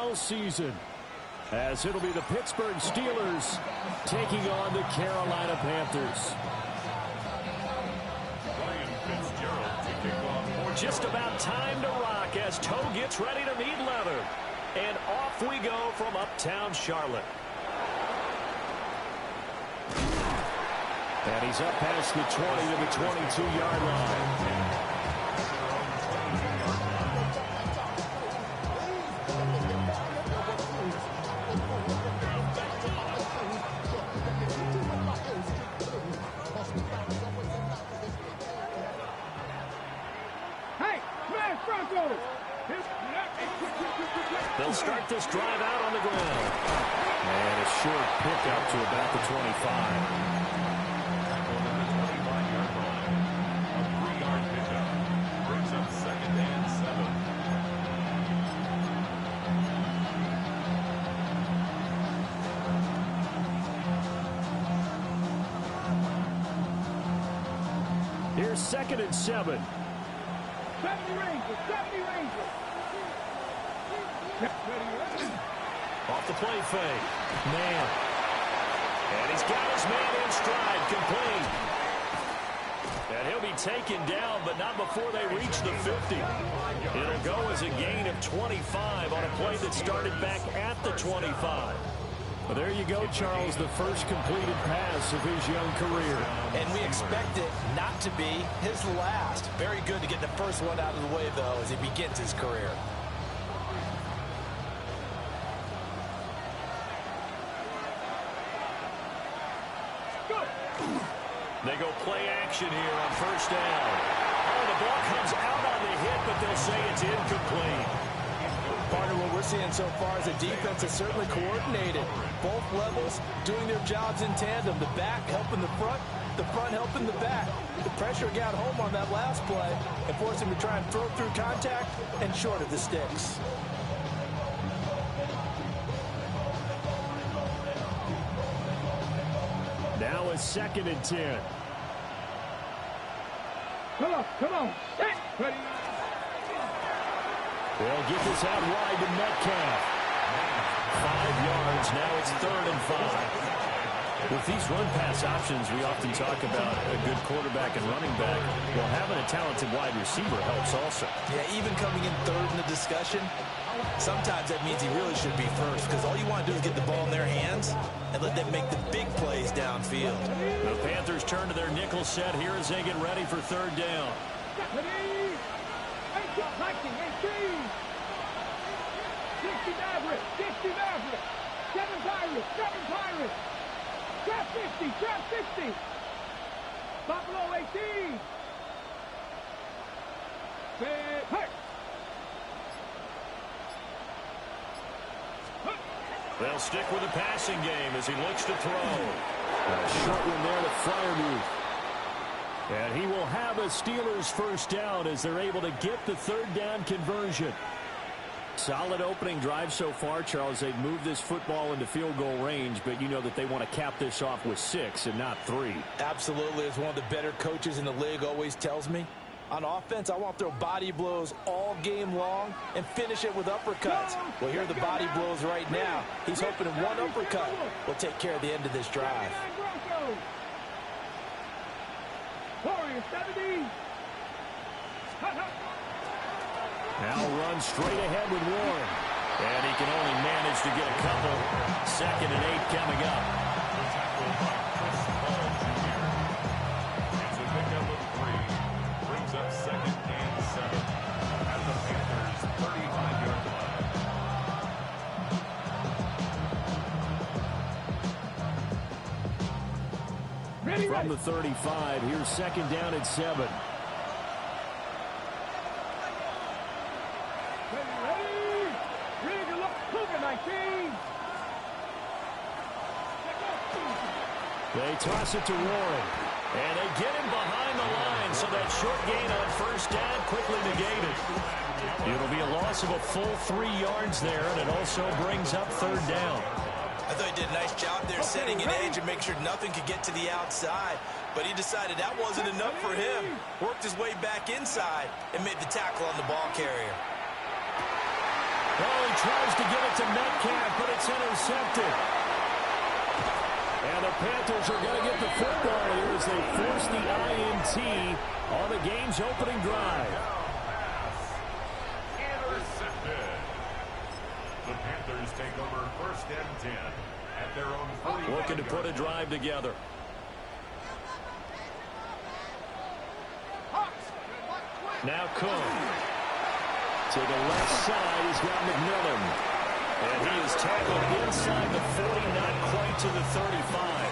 NFL season, as it'll be the Pittsburgh Steelers taking on the Carolina Panthers. Just about time to rock as Toe gets ready to meet leather. And off we go from uptown Charlotte. And he's up past the 20 to the 22-yard line. They'll start this drive out on the ground. And a short pickup to about the 25. Here's 2nd and 7. 70 Rangers, 70 Rangers. Off the play fake. Man. And he's got his man in stride, complete. And he'll be taken down, but not before they reach the 50. It'll go as a gain of 25 on a play that started back at the 25. Well, there you go, Charles, the first completed pass of his young career. And we expect it not to be his last. Very good to get the first one out of the way, though, as he begins his career. They go play action here on first down. Oh, the ball comes out on the hit, but they'll say it's incomplete. Partner, what we're seeing so far is the defense is certainly coordinated. Both levels doing their jobs in tandem. The back helping the front helping the back. The pressure got home on that last play and forced him to try and throw through contact and short of the sticks. Now it's 2nd and 10. Come on. Ready. They'll get this out wide to Metcalf. 5 yards. Now it's 3rd and 5. With these run-pass options, we often talk about a good quarterback and running back. Well, having a talented wide receiver helps also. Yeah, even coming in 3rd in the discussion, sometimes that means he really should be first, because all you want to do is get the ball in their hands and let them make the big plays downfield. The Panthers turn to their nickel set here as they get ready for 3rd down. Seven Pirates. Trap 50. Buffalo 18. They'll stick with the passing game as he looks to throw. A short one there to Freiermuth. And he will have a Steelers first down as they're able to get the 3rd down conversion. Solid opening drive so far, Charles. They've moved this football into field goal range, but you know that they want to cap this off with 6 and not 3. Absolutely. As one of the better coaches in the league always tells me, on offense, I want to throw body blows all game long and finish it with uppercuts. Well, here are the body blows right now. He's hoping in one uppercut will take care of the end of this drive. Now runs straight ahead with Warren. And he can only manage to get a couple. 2nd and 8 coming up. It's a pickup of 3. Brings up 2nd and 7 at the Panthers' 35-yard line. From the 35, here's 2nd down and 7. They toss it to Warren. And they get him behind the line, so that short gain on first down quickly negated. It'll be a loss of a full 3 yards there, and it also brings up 3rd down. I thought he did a nice job there setting an edge and make sure nothing could get to the outside. But he decided that wasn't enough for him. Worked his way back inside and made the tackle on the ball carrier. Oh, he tries to get it to Metcalf, but it's intercepted. And the Panthers are going to get the football here as they force the INT on the game's opening drive. Intercepted. The Panthers take over 1st and 10 at their own 40. Looking to put a drive together. Now Cook. To the left side, he's got McMillan. And he is tackled inside the 40, not quite to the 35.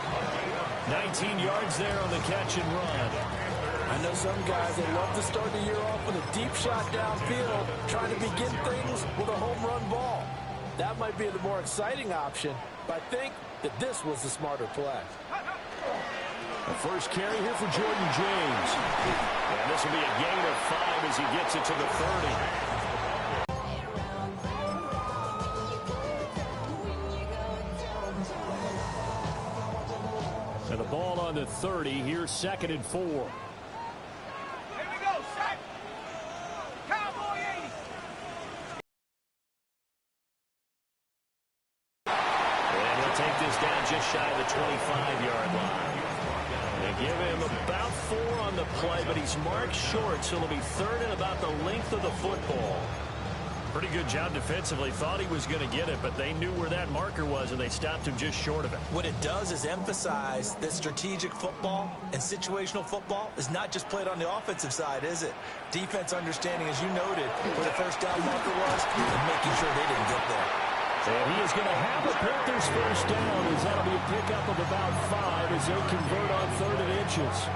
19 yards there on the catch and run. I know some guys, they love to start the year off with a deep shot downfield, trying to begin things with a home run ball. That might be the more exciting option, but I think that this was the smarter play. The first carry here for Jordan James. And this will be a gain of 5 as he gets it to the 30. And the ball on the 30. Here's 2nd and 4. Here we go, set. Cowboy 80. And he'll take this down just shy of the 25-yard line. They give him about 4 on the play, but he's marked short, so it'll be 3rd and about the length of the football. Pretty good job defensively. Thought he was going to get it, but they knew where that marker was, and they stopped him just short of it. What it does is emphasize that strategic football and situational football is not just played on the offensive side, is it? Defense understanding, as you noted, where the first down marker was, and making sure they didn't get there. And he is going to have the Panthers first down, as that'll be a pickup of about 5 as they convert on 3rd and inches.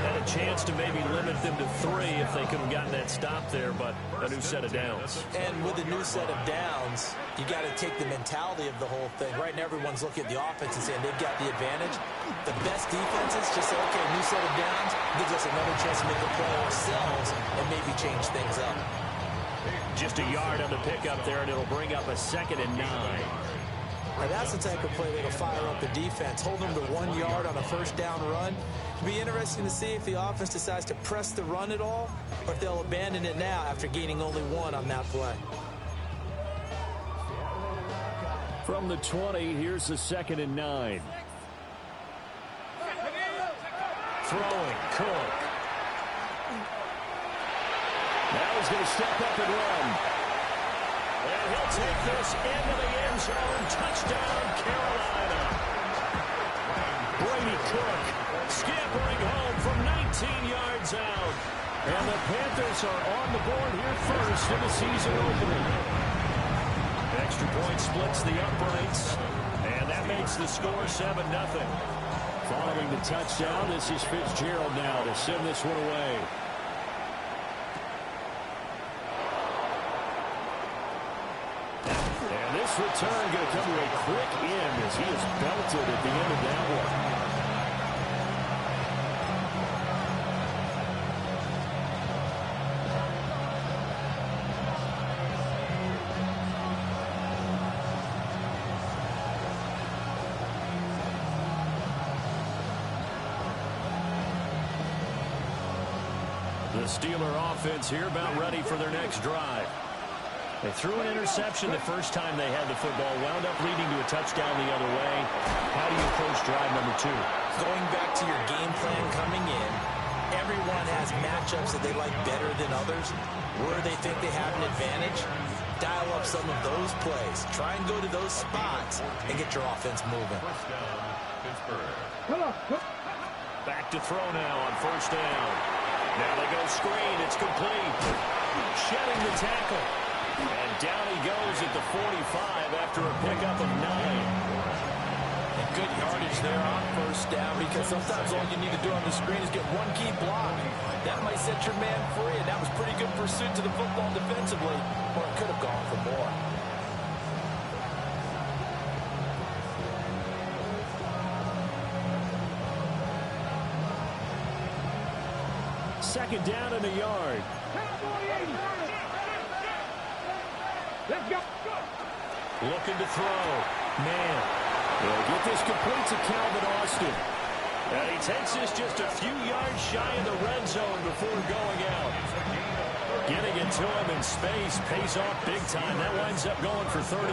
Had a chance to maybe limit them to 3 if they could have gotten that stop there, but a new set of downs. And with a new set of downs, you got to take the mentality of the whole thing. Right now, everyone's looking at the offense and saying they've got the advantage. The best defenses just say, okay, new set of downs gives us another chance to make a play ourselves and maybe change things up. Just a yard on the pickup there, and it'll bring up a 2nd and 9. Now that's the type of play that'll fire up the defense. Hold them to 1 yard on a first down run. It'll be interesting to see if the offense decides to press the run at all, or if they'll abandon it now after gaining only 1 on that play. From the 20, here's the 2nd and 9. Throwing, Cook. Now he's going to step up and run. And he'll take this into the end zone. Touchdown, Carolina. Brady Cook scampering home from 19 yards out. And the Panthers are on the board here first in the season opener. Extra point splits the uprights. And that makes the score 7-0. Following the touchdown, this is Fitzgerald now to send this one away. This return going to come to a quick end as he is belted at the end of that one. The Steeler offense here about ready for their next drive. They threw an interception the first time they had the football, wound up leading to a touchdown the other way. How do you approach drive number 2? Going back to your game plan coming in, everyone has matchups that they like better than others. Where they think they have an advantage, dial up some of those plays. Try and go to those spots and get your offense moving. Back to throw now on first down. Now they go screen. It's complete. Shedding the tackle. And down he goes at the 45 after a pickup of 9. And good yardage there on first down, because sometimes all you need to do on the screen is get one key block. That might set your man free, and that was pretty good pursuit to the football defensively, or it could have gone for more. Second down in the yard. Let's go. Looking to throw. Man. They'll get this complete to Calvin Austin. And he takes this just a few yards shy of the red zone before going out. Getting it to him in space pays off big time. That winds up going for 31.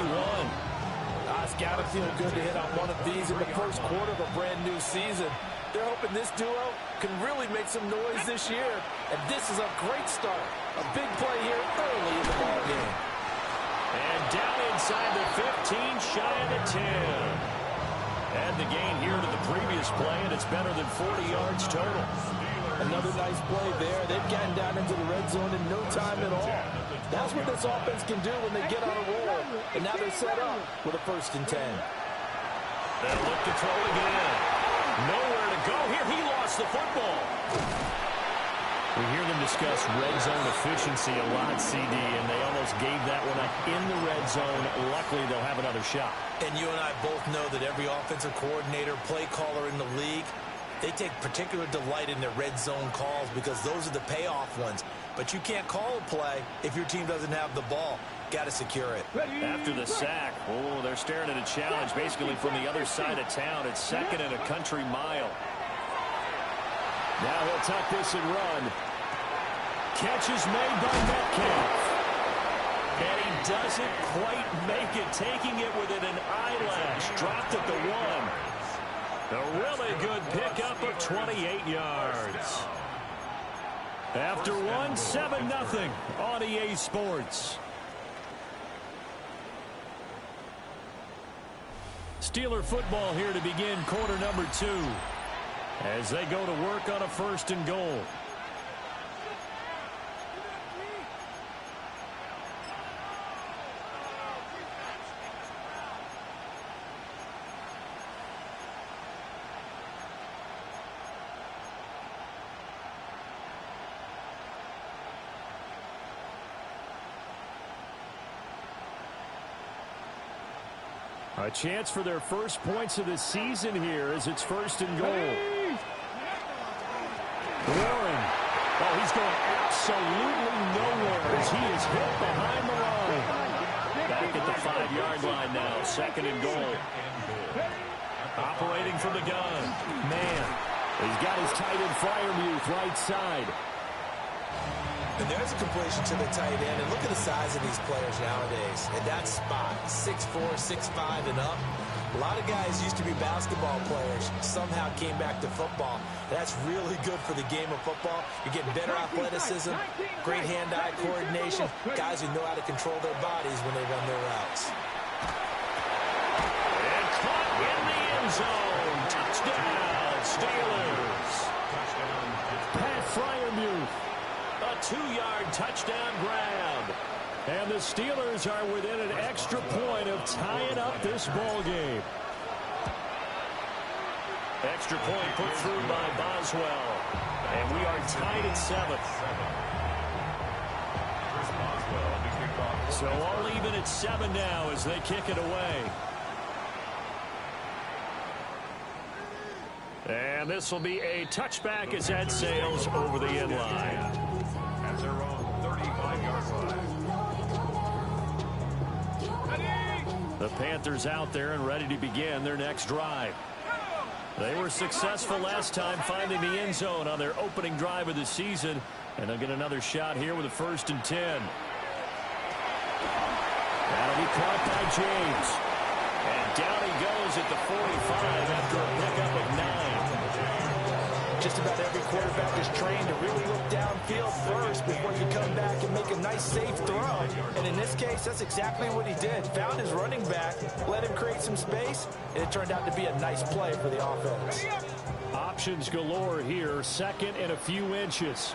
It's got to feel good to hit on one of these in the first quarter of a brand new season. They're hoping this duo can really make some noise this year. And this is a great start. A big play here early in the ball game. And down inside the 15, shy of the 10. And the gain here to the previous play, and it's better than 40 yards total. Another nice play there. They've gotten down into the red zone in no time at all. That's what this offense can do when they get on a roll. And now they're set up with a 1st and 10. They'll look to throw again. Nowhere to go here. He lost the football. We hear them discuss red zone efficiency a lot, CD, and they almost gave that one up in the red zone. Luckily, they'll have another shot. And you and I both know that every offensive coordinator, play caller in the league, they take particular delight in their red zone calls because those are the payoff ones. But you can't call a play if your team doesn't have the ball. Got to secure it. After the sack, they're staring at a challenge basically from the other side of town. It's 2nd and a country mile. Now he'll tuck this and run. Catch is made by Metcalf. And he doesn't quite make it, taking it within an eyelash. Dropped at the 1. A really good pickup of 28 yards. After 1, 7-0 on EA Sports. Steeler football here to begin quarter number 2 as they go to work on a 1st and goal. A chance for their first points of the season here as it's 1st and goal. Warren. Oh, he's going absolutely nowhere as he is hit behind the line. Back at the 5-yard line now. 2nd and goal. Operating from the gun. Man. He's got his tight end Freiermuth right side. And there's a completion to the tight end. And look at the size of these players nowadays. And that spot, 6'4", 6'5", and up. A lot of guys used to be basketball players, somehow came back to football. That's really good for the game of football. You're getting better athleticism, great hand-eye coordination, guys who know how to control their bodies when they run their routes. And caught in the end zone. Touchdown, Steelers. Pat Freiermuth. A 2-yard touchdown grab. And the Steelers are within an extra point of tying up this ball game. Extra point put through by Boswell. And we are tied at 7. So all even at 7 now as they kick it away. And this will be a touchback as that sails over the end line. At their own 35-yard line. The Panthers out there and ready to begin their next drive. They were successful last time finding the end zone on their opening drive of the season. And they'll get another shot here with a 1st and 10. That'll be caught by James. And down he goes at the 45 after a pickup of 9. Just about every quarterback is trained to really look downfield first before you come back and make a nice, safe throw. And in this case, that's exactly what he did. Found his running back, let him create some space, and it turned out to be a nice play for the offense. Options galore here, 2nd and a few inches.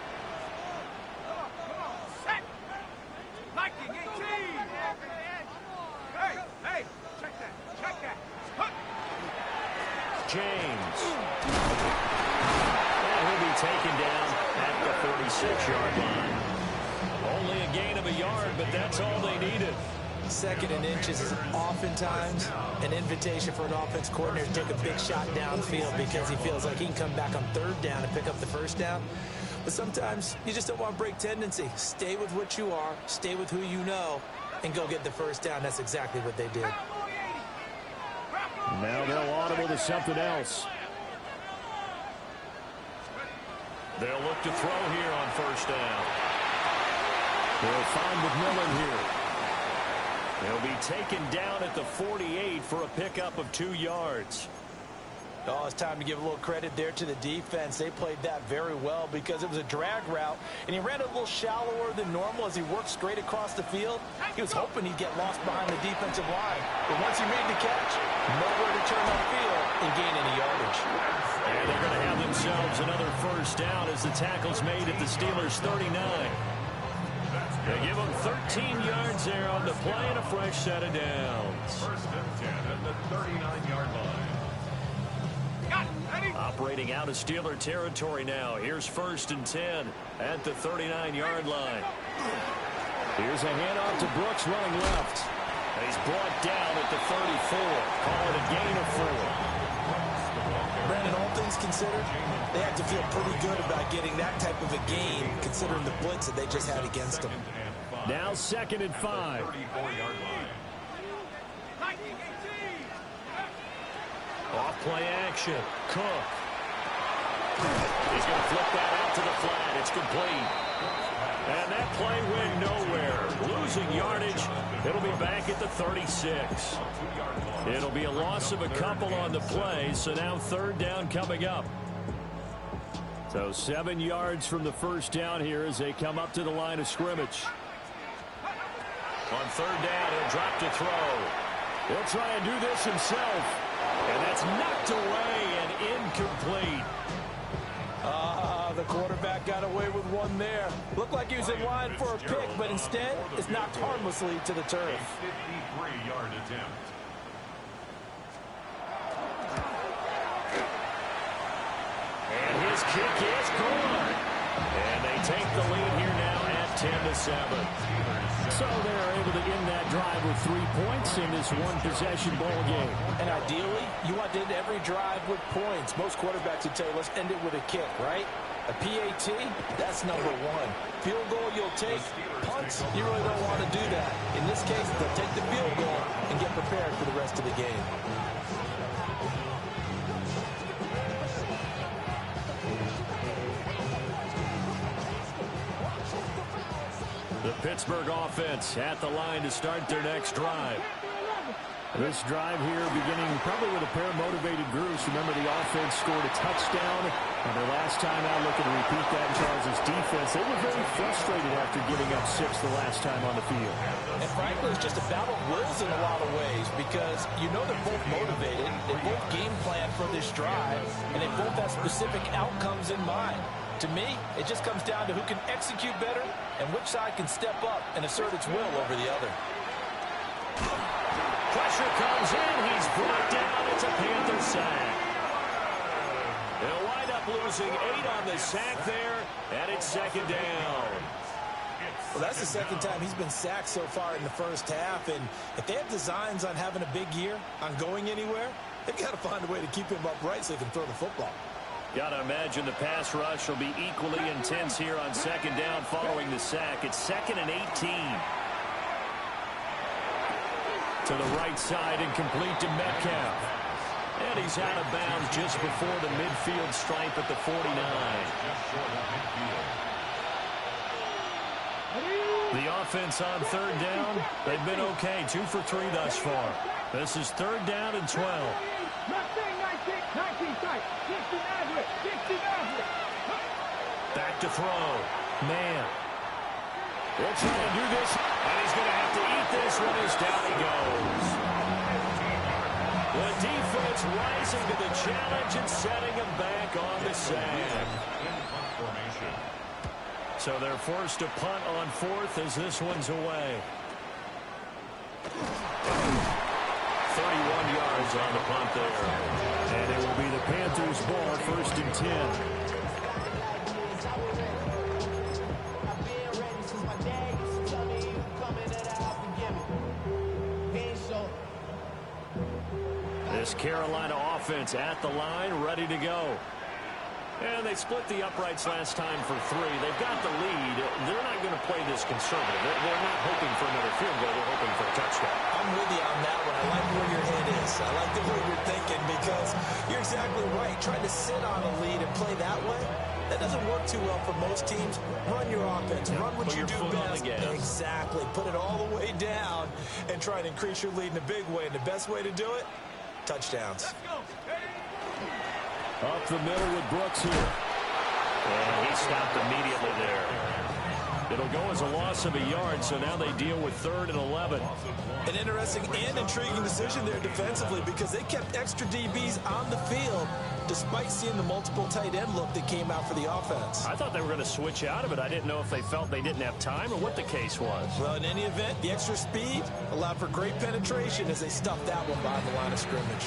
James. And he'll be taken down at the 36-yard line. Only a gain of a yard, but that's all they needed. 2nd and inches is oftentimes an invitation for an offense coordinator to take a big shot downfield because he feels like he can come back on 3rd down and pick up the 1st down. But sometimes you just don't want to break tendency. Stay with what you are, stay with who you know, and go get the 1st down. That's exactly what they did. Now they'll audible to something else. They'll look to throw here on 1st down. They'll find McMillan here. He'll be taken down at the 48 for a pickup of 2 yards. Oh, it's time to give a little credit there to the defense. They played that very well because it was a drag route, and he ran a little shallower than normal as he worked straight across the field. He was hoping he'd get lost behind the defensive line. But once he made the catch, nowhere to turn upfield and gain any yardage. And they're going to have themselves another first down as the tackle's made at the Steelers' 39. They give them 13 yards there on the play and a fresh set of downs. First and 10 at the 39-yard line. Operating out of Steeler territory now. Here's first and 10 at the 39-yard line. Here's a handoff to Brooks running left. He's brought down at the 34. Call it a gain of 4. Brandon, all things considered, they have to feel pretty good about getting that type of a gain considering the blitz that they just had against them. Now second and 5. 34-yard line. Off play action. Cook. He's going to flip that out to the flat. It's complete. And that play went nowhere. Losing yardage. It'll be back at the 36. It'll be a loss of a couple on the play, so now third down coming up. So 7 yards from the first down here as they come up to the line of scrimmage. On third down, he'll drop to throw. He'll try and do this himself. And that's knocked away and incomplete. The quarterback got away with one there. Looked like he was in line for a pick, but instead it's knocked harmlessly to the turf. 53-yard attempt. And his kick is good. And they take the lead here now at 10-7. So they're able to end that drive with 3 points in this one-possession ball game. And ideally, you want to end every drive with points. Most quarterbacks would tell you, let's end it with a kick, right? A PAT, that's number 1. Field goal you'll take. Punts, you really don't want to do that. In this case, they'll take the field goal and get prepared for the rest of the game. The Pittsburgh offense at the line to start their next drive. This drive here beginning probably with a pair of motivated groups. Remember, the offense scored a touchdown. And their last time out, looking to repeat that in Charles' defense. They were very frustrated after giving up 6 the last time on the field. And frankly, it's just a battle of wills in a lot of ways because you know they're both motivated. They both game plan for this drive, and they both have specific outcomes in mind. To me, it just comes down to who can execute better and which side can step up and assert its will over the other. Pressure comes in. He's brought down. It's a Panther sack. They'll wind up losing 8 on the sack there, and it's second down. Well, that's the second time he's been sacked so far in the first half, and if they have designs on having a big year, on going anywhere, they've got to find a way to keep him upright so they can throw the football. Got to imagine the pass rush will be equally intense here on second down following the sack. It's second and 18. To the right side and complete to Metcalf. And he's out of bounds just before the midfield stripe at the 49. The offense on third down, they've been okay. 2 for 3 thus far. This is third down and 12. Back to throw. Man. They'll try to do this, and he's going to have to eat this one as down he goes. The defense rising to the challenge and setting him back on the sack. So they're forced to punt on fourth as this one's away. 31 yards on the punt there. And it will be the Panthers' ball, first and 10. This Carolina offense at the line, ready to go. And they split the uprights last time for 3. They've got the lead. They're not going to play this conservative. They're not hoping for another field goal. They're hoping for a touchdown. I'm with you on that one. I like where your head is. I like the way you're thinking because you're exactly right. Trying to sit on a lead and play that way, That doesn't work too well for most teams. Run your offense. Run what you do best. Exactly. Put it all the way down and try and increase your lead in a big way. And the best way to do it, touchdowns. Up the middle with Brooks here. And he stopped immediately there. It'll go as a loss of a yard, so now they deal with 3rd and 11. An interesting and intriguing decision there defensively because they kept extra DBs on the field despite seeing the multiple tight end look that came out for the offense. I thought they were going to switch out of it. I didn't know if they felt they didn't have time or what the case was. Well, in any event, the extra speed allowed for great penetration as they stuffed that one behind the line of scrimmage.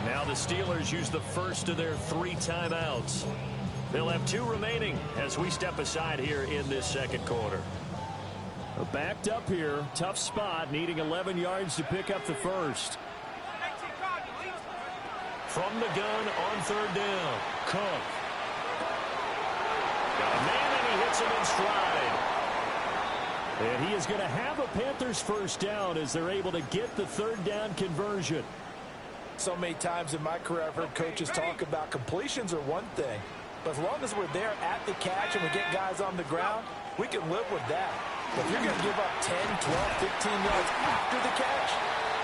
Now the Steelers use the first of their 3 timeouts. They'll have 2 remaining as we step aside here in this second quarter. Backed up here, tough spot, needing 11 yards to pick up the first. From the gun on 3rd down, Cook. Got a man and he hits him in stride. And he is going to have a Panthers first down as they're able to get the 3rd down conversion. So many times in my career I've heard coaches talk about completions are one thing. But as long as we're there at the catch and we get guys on the ground, we can live with that. But if you're going to give up 10, 12, 15 yards after the catch,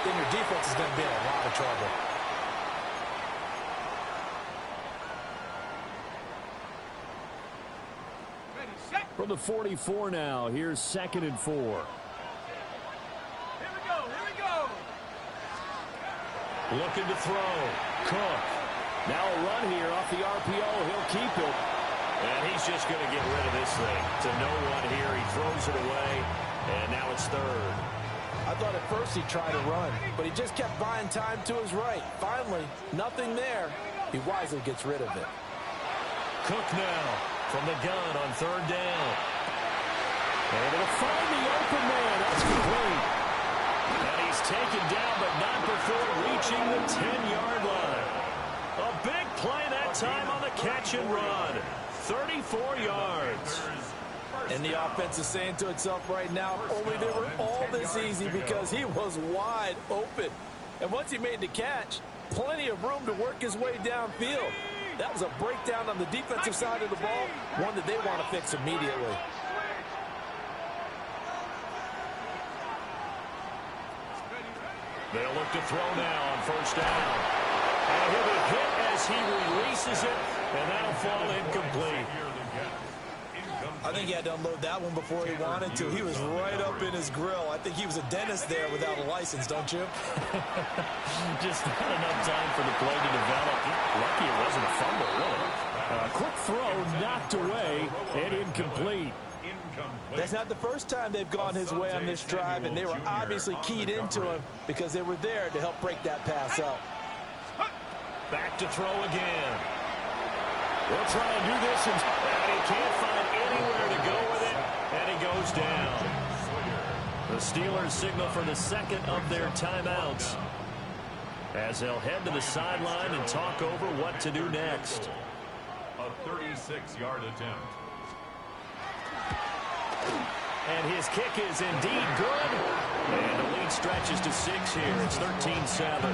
then your defense is going to be in a lot of trouble. From the 44 now, here's 2nd and 4. Here we go. Looking to throw. Cook. Now a run here off the RPO. He'll keep it. And he's just going to get rid of this thing. To no one here. He throws it away. And now it's 3rd. I thought at first he'd try to run, but he just kept buying time to his right. Finally, nothing there. He wisely gets rid of it. Cook now from the gun on 3rd down. Able to find the open man. That's complete. And he's taken down, but not before reaching the 10-yard line. A big play that time on the catch and run. 34 yards. And the offense is saying to itself right now, only they were all this easy because he was wide open. And once he made the catch, plenty of room to work his way downfield. That was a breakdown on the defensive side of the ball, one that they want to fix immediately. They'll look to throw now on 1st down. And he'll be hit as he releases it, and that'll fall incomplete. I think he had to unload that one before he wanted to. He was right up in his grill. I think he was a dentist there without a license, don't you? Just not enough time for the play to develop. Lucky it wasn't a fumble, really. Quick throw knocked away and incomplete. That's not the first time they've gone his way on this drive, and they were obviously keyed into him because they were there to help break that pass up. Back to throw again. We'll try and do this, and he can't find anywhere to go with it, and he goes down. The Steelers signal for the 2nd of their timeouts as they'll head to the sideline and talk over what to do next. A 36-yard attempt. And his kick is indeed good. And the lead stretches to 6 here. It's 13-7.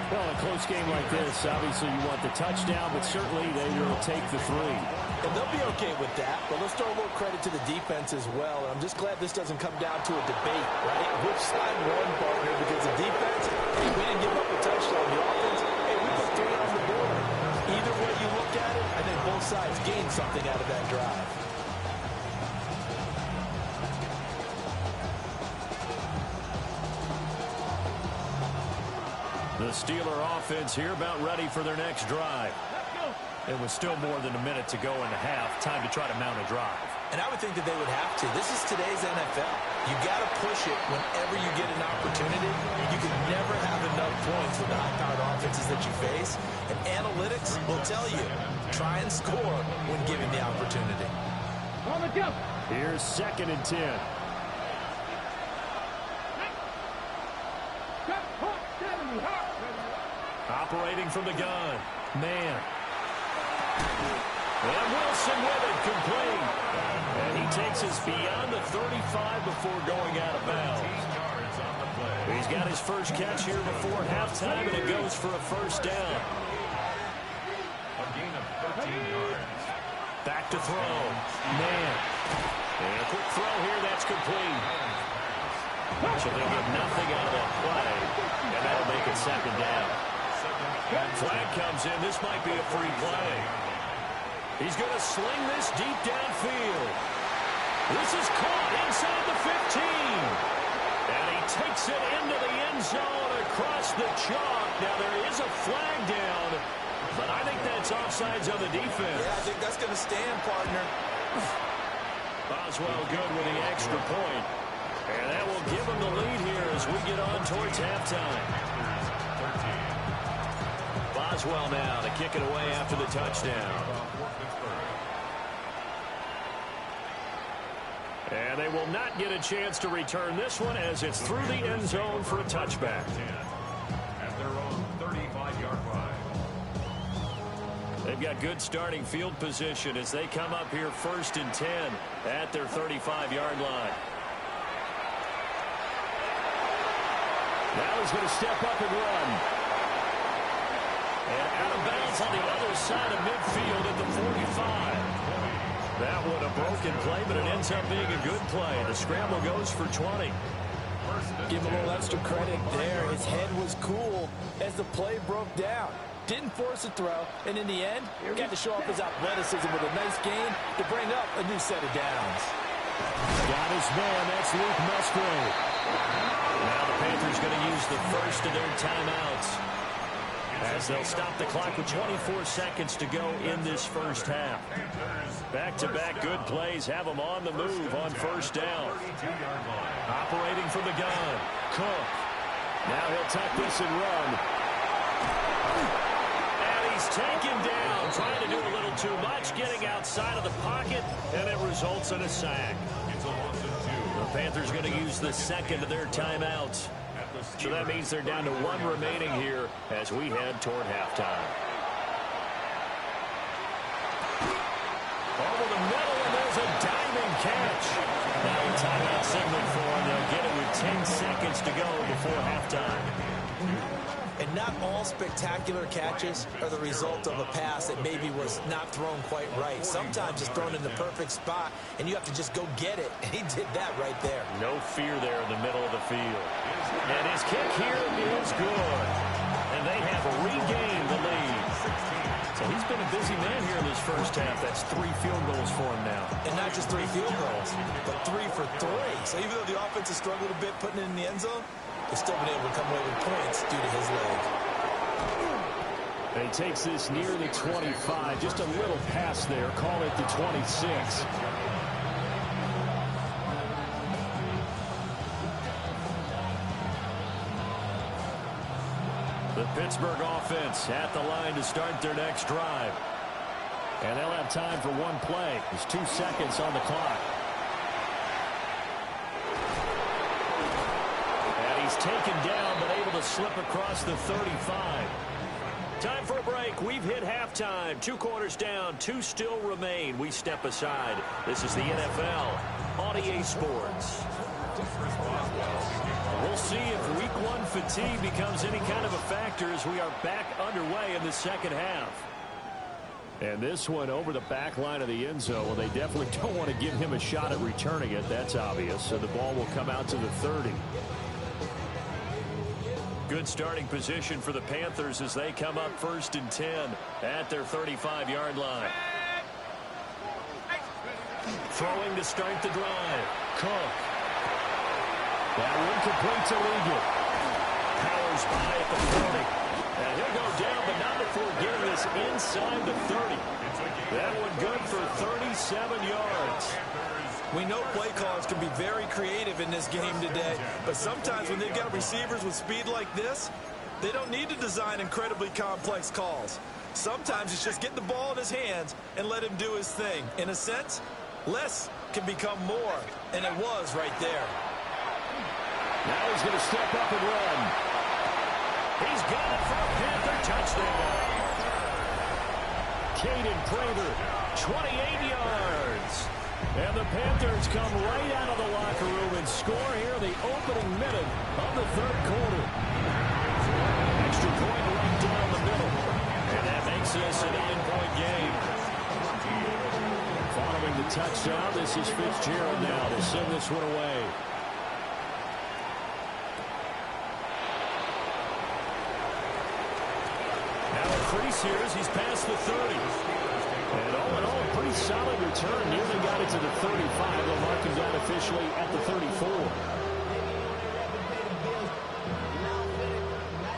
Well, in a close game like this, obviously you want the touchdown, but certainly they will take the 3. And they'll be okay with that, but let's throw a little credit to the defense as well. And I'm just glad this doesn't come down to a debate, right? Which side won, partner? Because the defense, hey, we didn't give up a touchdown. The offense, hey, we put 3 on the board. Either way you look at it, I think both sides gained something out of that drive. The Steeler offense here about ready for their next drive. It was still more than a minute to go in the half. Time to try to mount a drive. And I would think that they would have to. This is today's NFL. You got to push it whenever you get an opportunity. You can never have enough points with the high-powered offenses that you face. And analytics will tell you, try and score when given the opportunity. Here's 2nd and 10. Operating from the gun. Man. And Wilson with it, complete. And he takes us beyond the 35 before going out of bounds. He's got his first catch here before halftime, and it goes for a first down. A gain of 13 yards. Back to throw. Man. And a quick throw here. That's complete. So they'll get nothing out of that play. And that'll make it second down. Flag comes in. This might be a free play. He's going to sling this deep downfield. This is caught inside the 15. And he takes it into the end zone across the chalk. Now there is a flag down, but I think that's offsides on the defense. Yeah, I think that's going to stand, partner. Boswell good with the extra point. And that will give him the lead here as we get on towards halftime. Boswell now to kick it away after the touchdown. And they will not get a chance to return this one as it's through the end zone for a touchback. At their own 35-yard line. They've got good starting field position as they come up here 1st and 10 at their 35-yard line. Now he's going to step up and run. And out of bounds on the other side of midfield at the 45. That one a broken play, but it ends up being a good play. The scramble goes for 20. Give him a little extra credit there. His head was cool as the play broke down. Didn't force a throw, and in the end, got to show off his athleticism with a nice gain to bring up a new set of downs. Got his man. That's Luke Musgrave. Now the Panthers going to use the first of their timeouts as they'll stop the clock with 24 seconds to go in this first half. Back-to-back good plays have them on the move on first down. Operating from the gun. Cook. Now he'll tuck this and run. And he's taken down, trying to do a little too much, getting outside of the pocket, and it results in a sack. The Panthers going to use the second of their timeouts. So that means they're down to one remaining here as we head toward halftime. Over the middle, and there's a diving catch. Now a timeout signal for them. They'll get it with 10 seconds to go before halftime. And not all spectacular catches are the result of a pass that maybe was not thrown quite right. Sometimes it's thrown in the perfect spot, and you have to just go get it. And he did that right there. No fear there in the middle of the field. And his kick here is good. And they have regained the lead. So he's been a busy man here in this first half. That's 3 field goals for him now. And not just 3 field goals, but 3 for 3. So even though the offense has struggled a bit putting it in the end zone, they've still been able to come away with points due to his leg. And he takes this near the 25. Just a little pass there. Call it the 26. The Pittsburgh offense at the line to start their next drive. And they'll have time for one play. There's 2 seconds on the clock. And he's taken down, but able to slip across the 35. Time for a break. We've hit halftime. 2 quarters down. 2 still remain. We step aside. This is the NFL on EA Sports. We'll see if Week 1 fatigue becomes any kind of a factor as we are back underway in the second half. And this one over the back line of the end zone. Well, they definitely don't want to give him a shot at returning it. That's obvious. So the ball will come out to the 30. Good starting position for the Panthers as they come up 1st and 10 at their 35-yard line. Throwing to start the drive. Cook. That one complete to Ligon. Powers by at the 40. And he'll go down, but not before getting this inside the 30. That one good for 37 yards. We know play callers can be very creative in this game today, but sometimes when they've got receivers with speed like this, they don't need to design incredibly complex calls. Sometimes it's just get the ball in his hands and let him do his thing. In a sense, less can become more, and it was right there. Now he's going to step up and run. He's got it for a Panther touchdown. Caden Prater, 28 yards. And the Panthers come right out of the locker room and score here in the opening minute of the 3rd quarter. Extra point right down the middle. And that makes this a 9-point game. touchdown. This is Fitzgerald now to send this one away. Now a crease here as he's past the 30. And all in all, a pretty solid return. Nearly got it to the 35. They'll mark him down officially at the 34.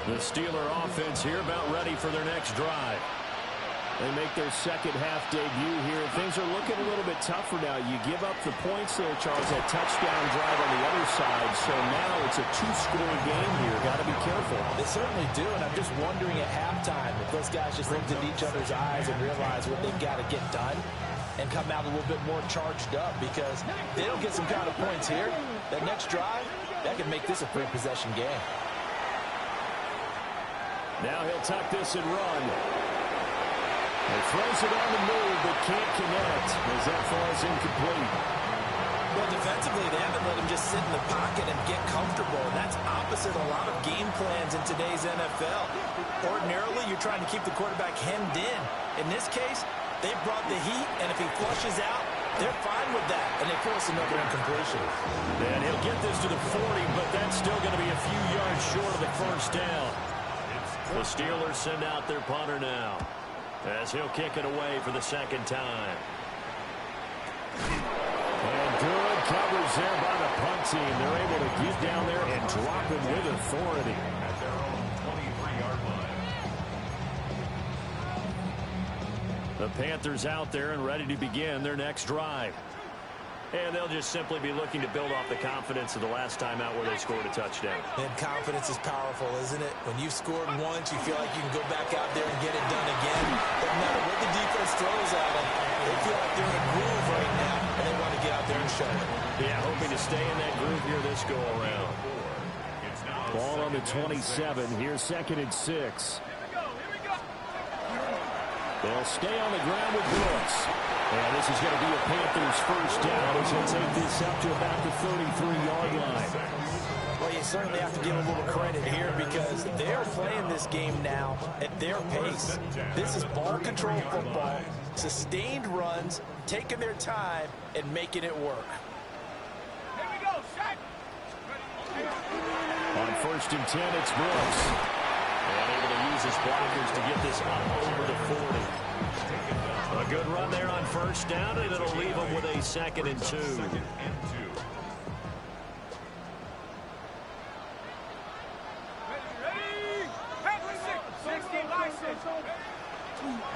The Steeler offense here about ready for their next drive. They make their second half debut here. Things are looking a little bit tougher now. You give up the points there, Charles, that touchdown drive on the other side. So now it's a two-score game here. Got to be careful. They certainly do, and I'm just wondering at halftime if those guys just looked into each other's eyes and realized what they've got to get done and come out a little bit more charged up, because they don't get some kind of points here. That next drive, that could make this a three-possession game. Now he'll tuck this and run. He throws it on the move, but can't connect as that falls incomplete. Well, defensively, they haven't let him just sit in the pocket and get comfortable. That's opposite a lot of game plans in today's NFL. Ordinarily, you're trying to keep the quarterback hemmed in. In this case, they brought the heat, and if he flushes out, they're fine with that, and they force another incompletion. And he'll get this to the 40, but that's still going to be a few yards short of the first down. The Steelers send out their punter now, as he'll kick it away for the second time. And good coverage there by the punt team. They're able to get down there and drop him with authority. At their own 23-yard line. The Panthers out there and ready to begin their next drive. And they'll just simply be looking to build off the confidence of the last time out where they scored a touchdown. And confidence is powerful, isn't it? When you've scored once, you feel like you can go back out there and get it done again. No matter what the defense throws at them, they feel like they're in a groove right now, and they want to get out there and show it. Yeah, hoping to stay in that groove here this go-around. Ball on the 27. Here's 2nd and 6. They'll stay on the ground with Brooks. And this is going to be a Panthers first down as he'll take this up to about the 33-yard line. Well, you certainly have to give a little credit here, because they're playing this game now at their pace. This is ball control football, sustained runs, taking their time, and making it work. Here we go, set. On 1st and 10, it's Brooks. And able to use his blockers to get this up over the 40. A good run there on first down, and it'll leave them with a 2nd and 2.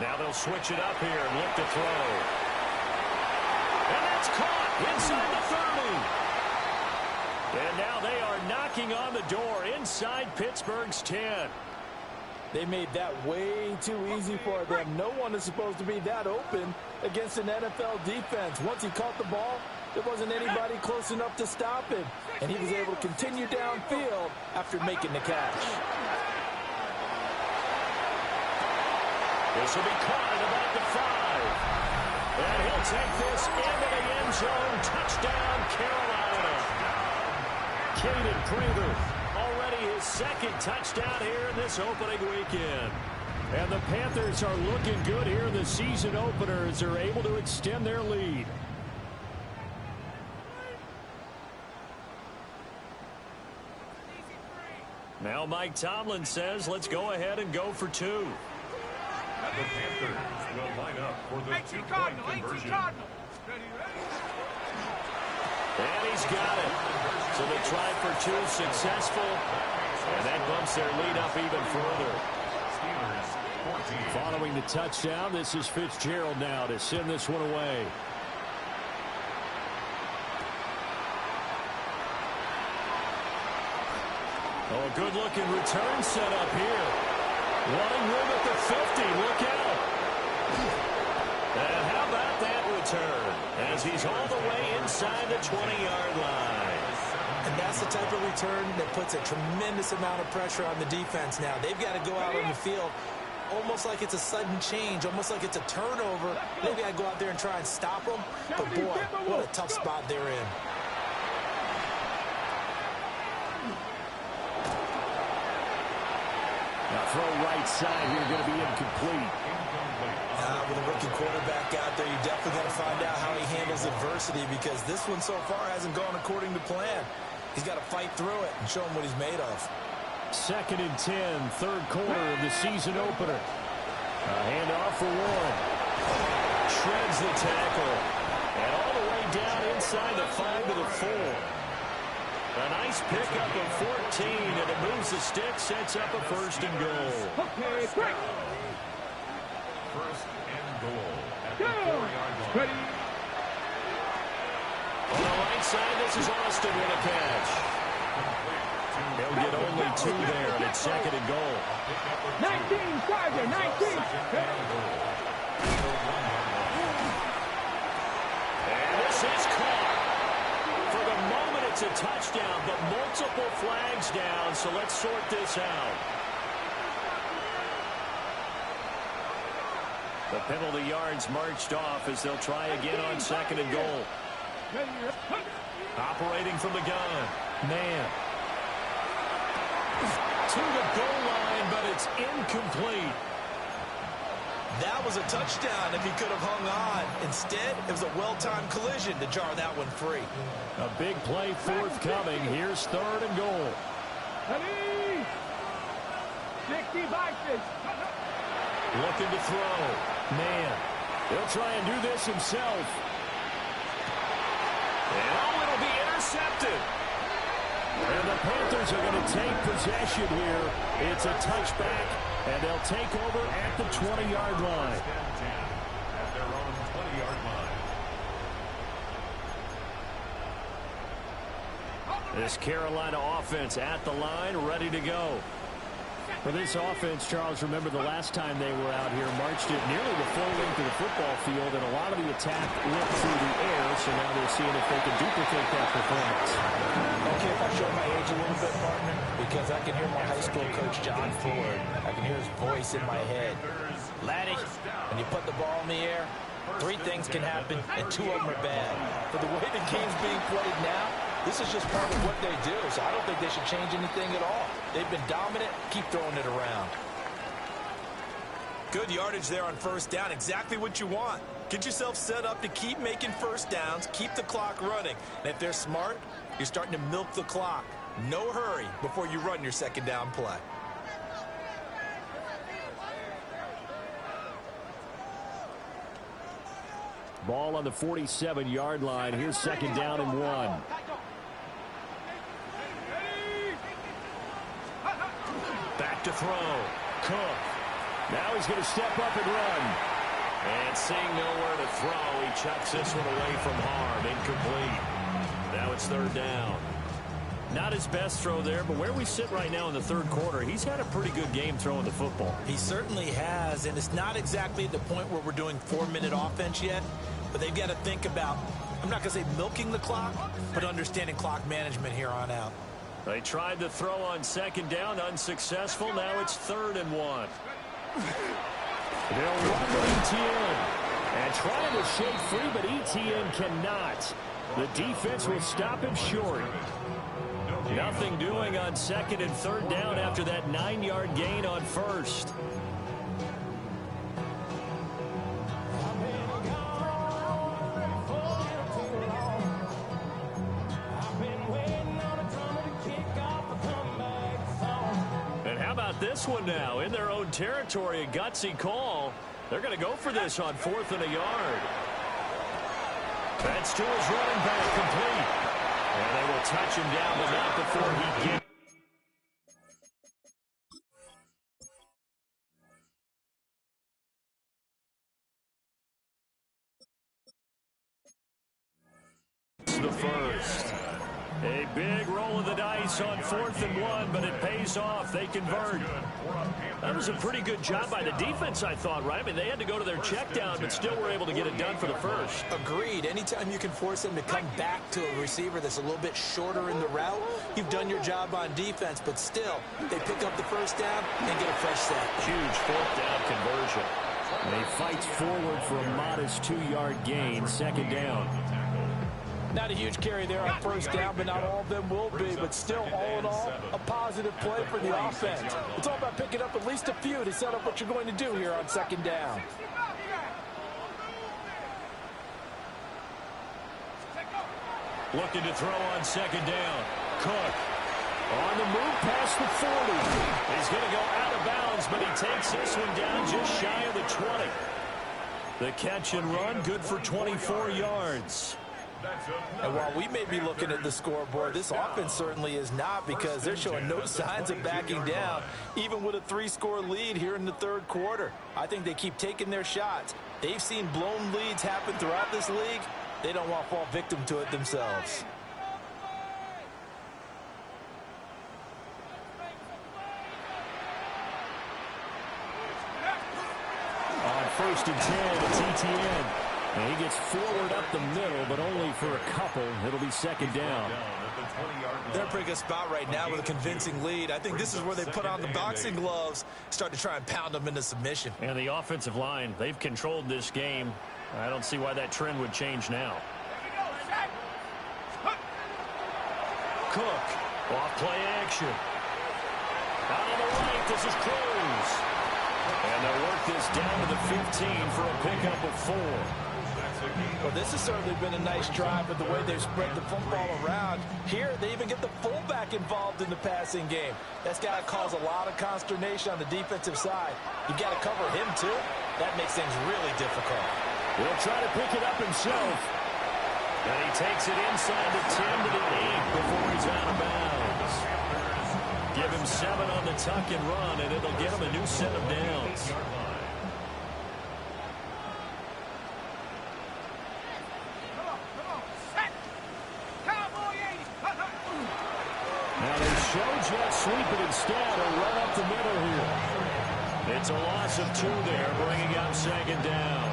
Now they'll switch it up here and look to throw. And that's caught inside the 30. And now they are knocking on the door inside Pittsburgh's 10. They made that way too easy for them. No one is supposed to be that open against an NFL defense. Once he caught the ball, there wasn't anybody close enough to stop him, and he was able to continue downfield after making the catch. This will be caught at about the 5. And he'll take this into the end zone. Touchdown, Carolina. Caden Prather, already his 2nd touchdown here in this opening weekend. And the Panthers are looking good here in the season opener as they're able to extend their lead. Now Mike Tomlin says, let's go ahead and go for 2. The Panthers will line up for the 2-point conversion. And he's got it. So they try for 2, successful. And that bumps their lead up even further. Following the touchdown, this is Fitzgerald now to send this one away. Oh, a good-looking return set up here. Running room at the 50. Look out. And how about that return as he's all the way inside the 20-yard line. And that's the type of return that puts a tremendous amount of pressure on the defense now. They've got to go out on the field almost like it's a sudden change, almost like it's a turnover. They've got to go out there and try and stop them. But, boy, what a tough spot they're in. Now throw right side here, going to be incomplete. With a rookie quarterback out there, you're definitely going to find out how he handles adversity, because this one so far hasn't gone according to plan. He's got to fight through it and show him what he's made of. 2nd and 10, third quarter of the season opener. A handoff for Warren. Shreds the tackle. And all the way down inside the 5 to the 4. A nice pickup of 14, and it moves the stick, sets up a 1st and goal. Okay, quick. 1st and goal at the 4-yard line. Ready. On the right side, this is Austin with a catch. They'll get only 2 there, and it's 2nd and goal. 19, Charger, 19. And this is caught. For the moment, it's a touchdown, but multiple flags down, so let's sort this out. The penalty yards marched off as they'll try again on 2nd and goal. Operating from the gun. Man. To the goal line, but it's incomplete. That was a touchdown if he could have hung on. Instead, it was a well-timed collision to jar that one free. A big play forthcoming. Here's 3rd and goal. Ready. 60 boxes. Looking to throw. Man, he'll try and do this himself. And oh, it'll be intercepted. And the Panthers are going to take possession here. It's a touchback, and they'll take over at the 20-yard line. At their own 20-yard line. This Carolina offense at the line, ready to go. For this offense, Charles, remember the last time they were out here, marched it nearly the full length of the football field, and a lot of the attack went through the air, so now they're seeing if they can duplicate that performance. Okay, if I show my age a little bit, partner, because I can hear my high school coach, John Ford. I can hear his voice in my head. Laddie, when you put the ball in the air, 3 things can happen, and 2 of them are bad. But the way the game's being played now, this is just part of what they do, so I don't think they should change anything at all. They've been dominant. Keep throwing it around. Good yardage there on 1st down. Exactly what you want. Get yourself set up to keep making 1st downs, keep the clock running. And if they're smart, you're starting to milk the clock. No hurry before you run your 2nd down play. Ball on the 47-yard line. Here's 2nd down and 1. Back to throw. Cook. Now he's going to step up and run. And seeing nowhere to throw, he chucks this one away from harm. Incomplete. Now it's 3rd down. Not his best throw there, but where we sit right now in the 3rd quarter, he's had a pretty good game throwing the football. He certainly has, and it's not exactly at the point where we're doing 4-minute offense yet, but they've got to think about, I'm not going to say milking the clock, but understanding clock management here on out. They tried to throw on 2nd down, unsuccessful. Now it's 3rd and 1. They'll run with ETN. And trying to shake free, but ETN cannot. The defense will him him short. Nothing doing on 2nd and 3rd down after that 9-yard gain on 1st. This one now in their own territory, a gutsy call. They're going to go for this on 4th and a yard. That's to his running back, complete. And they will touch him down, but not before he gets. The first. A big roll of the dice on 4th and 1, but it pays off. They convert. That was a pretty good job by the defense, I thought, right? I mean, they had to go to their check down, but still were able to get it done for the first. Agreed. Anytime you can force them to come back to a receiver that's a little bit shorter in the route, you've done your job on defense, but still, they pick up the 1st down and get a fresh set. Huge 4th down conversion. And he fights forward for a modest 2-yard gain, 2nd down. Not a huge carry there on first down, but not all of them will be. But still, all in all, a positive play for the offense. It's all about picking up at least a few to set up what you're going to do here on second down. Looking to throw on second down. Cook on the move past the 40. He's going to go out of bounds, but he takes this one down just shy of the 20. The catch and run, good for 24 yards. And while we may be looking at the scoreboard, this offense certainly is not, because they're showing no signs of backing down, even with a 3-score lead here in the third quarter. I think they keep taking their shots. They've seen blown leads happen throughout this league. They don't want to fall victim to it themselves. On first and 10, it's ETN. And he gets forward up the middle, but only for a couple. It'll be second down. They're in a pretty good spot right now with a convincing lead. I think this is where they put on the boxing gloves, start to try and pound them into submission. And the offensive line, they've controlled this game. I don't see why that trend would change now. Cook, off play action. Out on the right, this is Cruz. And they'll work this down to the 15 for a pickup of 4. Well, this has certainly been a nice drive with the way they've spread the football around. Here, they even get the fullback involved in the passing game. That's got to cause a lot of consternation on the defensive side. You got to cover him, too. That makes things really difficult. He'll try to pick it up himself. And he takes it inside the 10 to the 8 before he's out of bounds. Give him 7 on the tuck and run, and it'll get him a new set of downs. Now they show jet sweep it instead, or run up the middle here. It's a loss of 2 there, bringing up second down.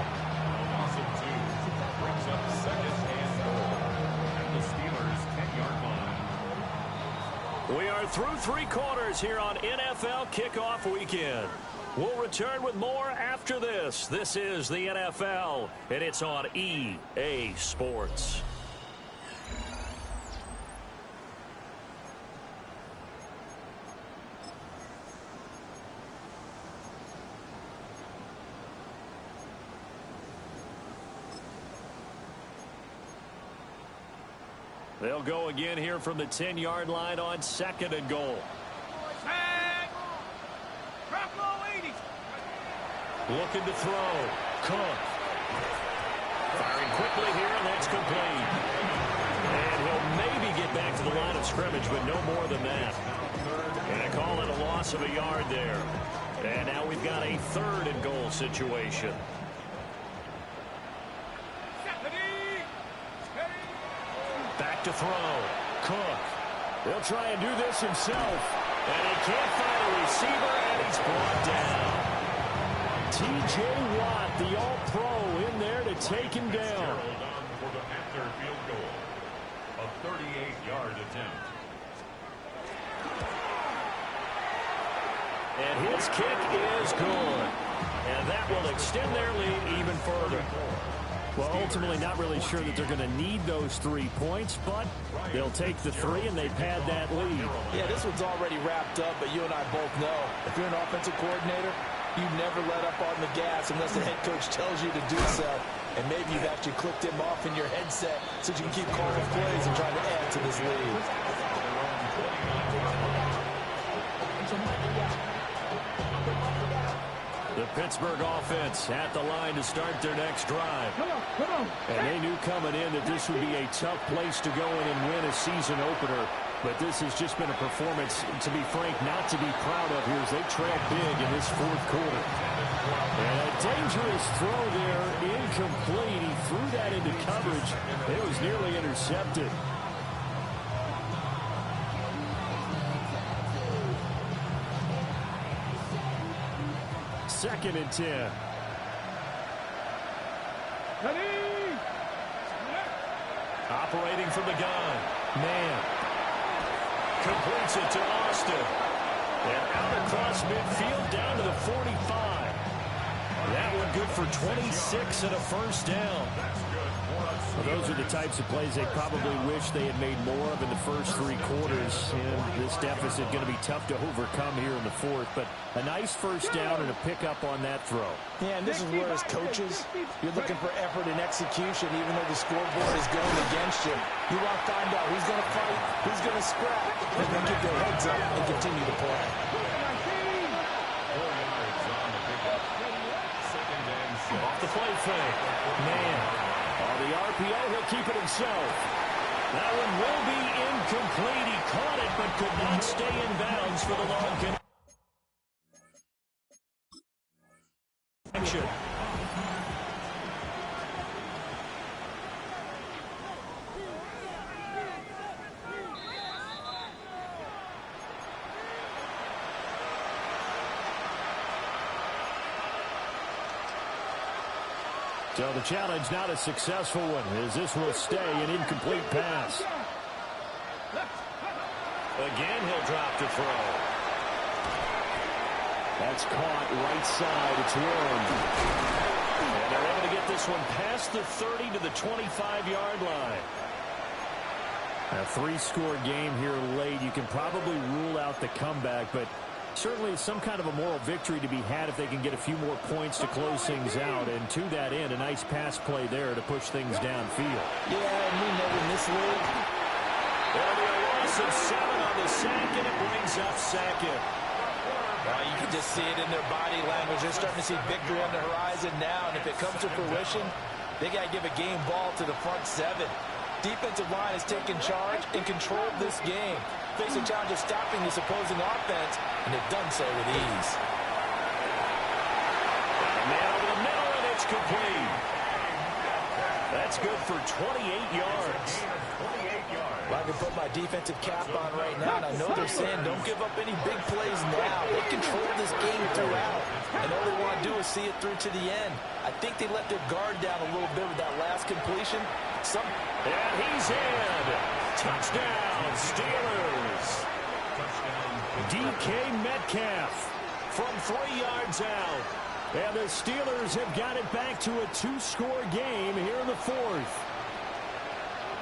Loss of 2 brings up second and goal at the Steelers' 10-yard line. We are through 3 quarters here on NFL Kickoff Weekend. We'll return with more after this. This is the NFL, and it's on EA Sports. They'll go again here from the 10-yard line on second and goal. Looking to throw. Cook. Firing quickly here, and that's complete. And he'll maybe get back to the line of scrimmage, but no more than that. And I call it a loss of a yard there. And now we've got a third and goal situation. Back to throw. Cook. He'll try and do this himself. And he can't find a receiver, and he's brought down. T.J. Watt, the all-pro, in there to take him down. For the Panther field goal, a 38-yard attempt. And his kick is good. And that will extend their lead even further. Well, ultimately not really sure that they're going to need those 3 points, but they'll take the 3 and they pad that lead. Yeah, this one's already wrapped up, but you and I both know if you're an offensive coordinator, you never let up on the gas unless the head coach tells you to do so. And maybe you've actually clicked him off in your headset so you can keep calling plays and trying to add to this lead. The Pittsburgh offense at the line to start their next drive. And they knew coming in that this would be a tough place to go in and win a season opener. But this has just been a performance, to be frank, not to be proud of here as they trail big in this fourth quarter. And a dangerous throw there, incomplete. He threw that into coverage. It was nearly intercepted. Second and 10. Operating from the gun. Man. Completes it to Austin. And out across midfield down to the 45. That one good for 26 and a first down. That's good for a Well, those are the types of plays they probably wish they had made more of in the first 3 quarters. And this deficit going to be tough to overcome here in the fourth. But a nice first down and a pickup on that throw. Yeah, and this is where as coaches, you're looking for effort and execution, even though the scoreboard is going against you. You want to find out who's going to fight, who's going to scrap, and then keep their heads up and continue to play. 4 yards on the pickup. 2nd and 6. Off the play fake. Man. On the RPO, he'll keep it himself. That one will be incomplete. He caught it, but could not stay in bounds for the long connection. So the challenge not a successful one, as this will stay an incomplete pass. Again, he'll drop the throw. That's caught right side. It's one. And they're able to get this one past the 30 to the 25-yard line. A 3-score game here late. You can probably rule out the comeback, but certainly some kind of a moral victory to be had if they can get a few more points to close things out. And to that end, a nice pass play there to push things downfield. Yeah, and we know in this league, There'll be a loss of 7 on the sack, and it brings up 2nd. well, you can just see it in their body language. They're starting to see victory on the horizon now, and if it comes to fruition, they got to give a game ball to the front 7. Defensive line has taken charge and controlled this game. Face a challenge of stopping this opposing offense, and they've done so with ease. Man over the middle, and it's complete. That's good for 28 yards. Well, I can put my defensive cap on right now, and I know they're saying don't give up any big plays now. They controlled this game throughout, and all they want to do is see it through to the end. I think they let their guard down a little bit with that last completion. And he's in. Touchdown, Steelers. DK Metcalf from 3 yards out. And the Steelers have got it back to a 2-score game here in the fourth.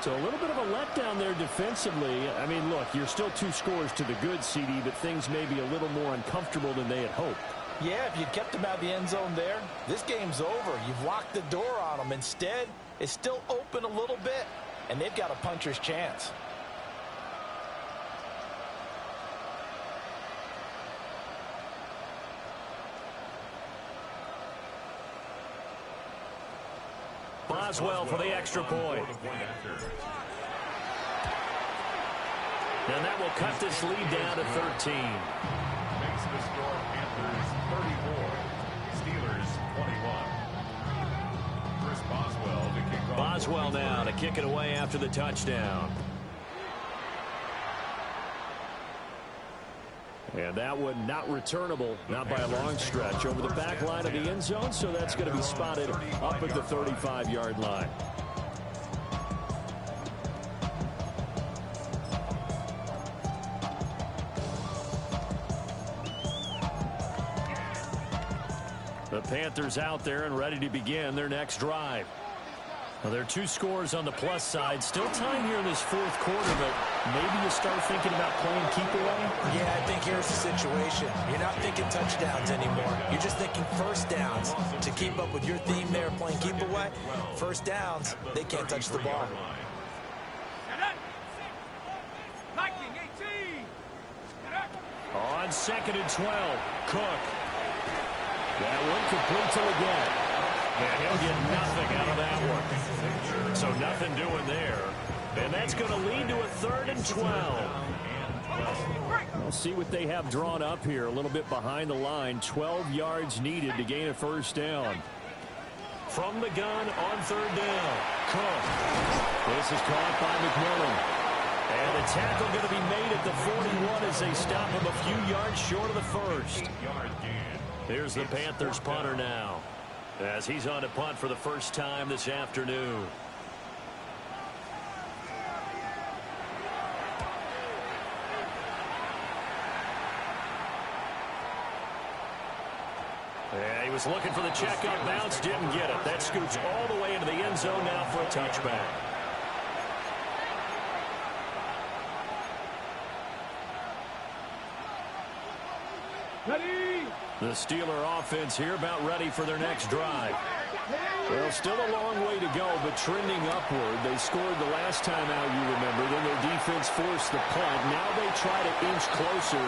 So a little bit of a letdown there defensively. I mean, look, you're still 2 scores to the good, CD, but things may be a little more uncomfortable than they had hoped. Yeah, if you kept them out of the end zone there, this game's over. You've locked the door on them. Instead, it's still open a little bit, and they've got a puncher's chance. Boswell for the extra point. And that will cut this lead down to 13. Makes the score Panthers 34, Steelers 21. Chris Boswell to kick off. Boswell now to kick it away after the touchdown. And that one not returnable, not by a long stretch, over the back line of the end zone, so that's going to be spotted up at the 35-yard line. The Panthers out there and ready to begin their next drive. Well, there are 2 scores on the plus side. Still time here in this fourth quarter, but maybe you start thinking about playing keep away? Yeah, I think here's the situation. You're not thinking touchdowns anymore. You're just thinking first downs. To keep up with your theme there, playing keep away, first downs, they can't touch the ball. On 2nd and 12, Cook. That one complete to Leggett. And he'll get nothing out of that one. So nothing doing there. And that's going to lead to a 3rd and 12. We'll see what they have drawn up here. A little bit behind the line. 12 yards needed to gain a first down. From the gun on 3rd down. Cook. This is caught by McMillan. And the tackle going to be made at the 41 as they stop him a few yards short of the first. Here's the Panthers punter now, as he's on to punt for the first time this afternoon. Yeah, he was looking for the check-up bounce, didn't get it. That scoots all the way into the end zone now for a touchback. Ready. The Steeler offense here about ready for their next drive. Well, still a long way to go, but trending upward. They scored the last time out, you remember. Then their defense forced the punt. Now they try to inch closer,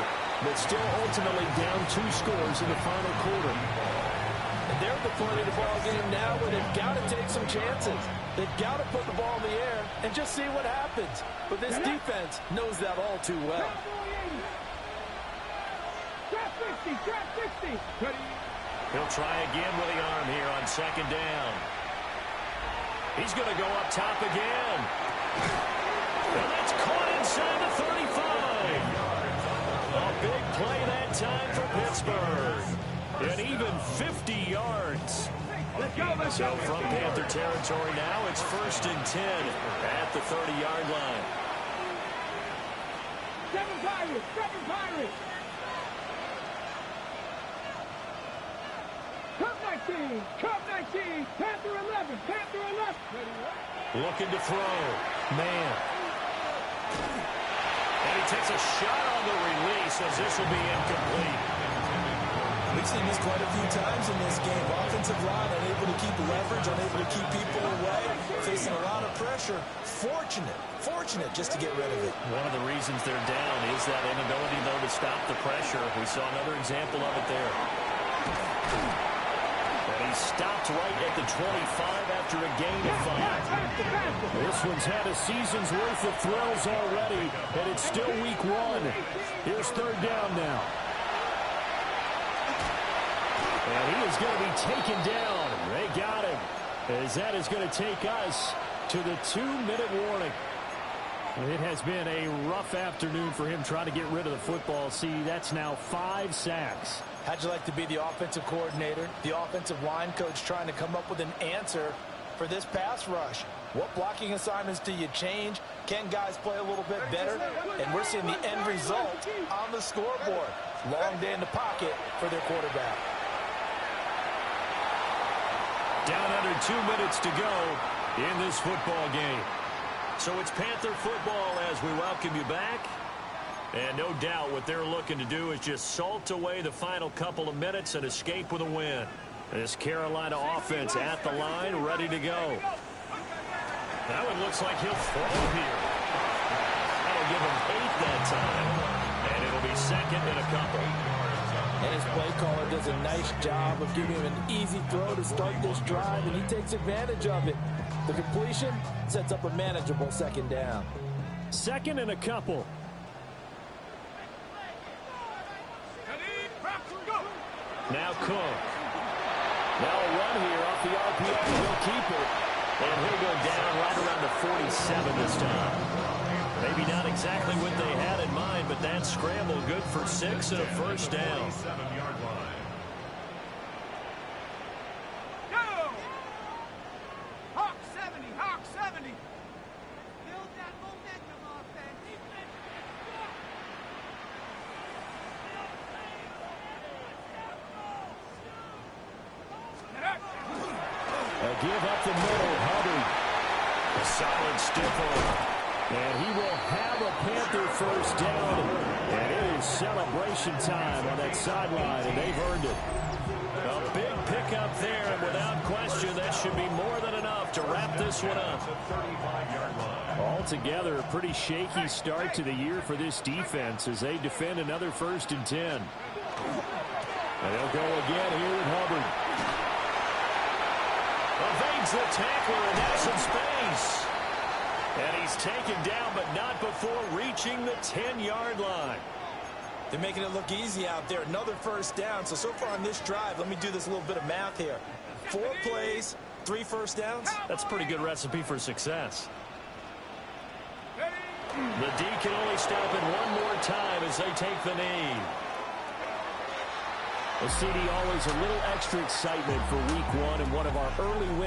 but still ultimately down 2 scores in the final quarter. And they're at the point of the ball game now where they've got to take some chances. They've got to put the ball in the air and just see what happens. But this defense knows that all too well. Trap 60, trap 60. Ready. He'll try again with the arm here on second down. He's going to go up top again. And that's caught inside the 35. A big play that time for Pittsburgh. And even 50 yards. So from Panther territory now, it's 1st and 10 at the 30-yard line. 7 Pirates, 7 Pirates. Cup 19, Panther 11, Panther 11. Looking to throw. Man. And he takes a shot on the release as this will be incomplete. We've seen this quite a few times in this game. Offensive line unable to keep leverage, unable to keep people away, facing a lot of pressure. Fortunate just to get rid of it. One of the reasons they're down is that inability, though, to stop the pressure. We saw another example of it there. And he stopped right at the 25 after a gain of 5. This one's had a season's worth of thrills already, and it's still week 1. Here's 3rd down now. And he is going to be taken down. They got him, as that is going to take us to the 2-minute warning. It has been a rough afternoon for him trying to get rid of the football. See, that's now 5 sacks. How'd you like to be the offensive coordinator, the offensive line coach trying to come up with an answer for this pass rush? What blocking assignments do you change? Can guys play a little bit better? And we're seeing the end result on the scoreboard. Long day in the pocket for their quarterback. Down under 2 minutes to go in this football game. So it's Panther football as we welcome you back. And no doubt what they're looking to do is just salt away the final couple of minutes and escape with a win. This Carolina offense at the line, ready to go. That one looks like he'll throw here. That'll give him 8 that time. And it'll be 2nd and a couple. And his play caller does a nice job of giving him an easy throw to start this drive, and he takes advantage of it. The completion sets up a manageable 2nd down. 2nd and a couple. Now Cook. Now a run here off the RPO. He'll keep it. And he'll go down right around the 47 this time. Maybe not exactly what they had in mind, but that scramble good for 6 and a 1st down. Go! Hawk 70, Hawk 70. Build that momentum offense. A give up the middle, Hubbard. A solid stiff arm. And he will have a Panther 1st down. And it is celebration time on that sideline, and they've earned it. A big pickup there, and without question, that should be more than enough to wrap this one up. Altogether, a pretty shaky start to the year for this defense as they defend another 1st and 10. And they'll go again here with Hubbard. Evades the tackler, and that's some space. And he's taken down, but not before reaching the 10-yard line. They're making it look easy out there. Another 1st down. So far on this drive, let me do this little bit of math here. 4 plays, 3 1st downs. That's a pretty good recipe for success. The D can only stop it one more time as they take the knee. Well, CD, always a little extra excitement for week 1 and one of our early wins.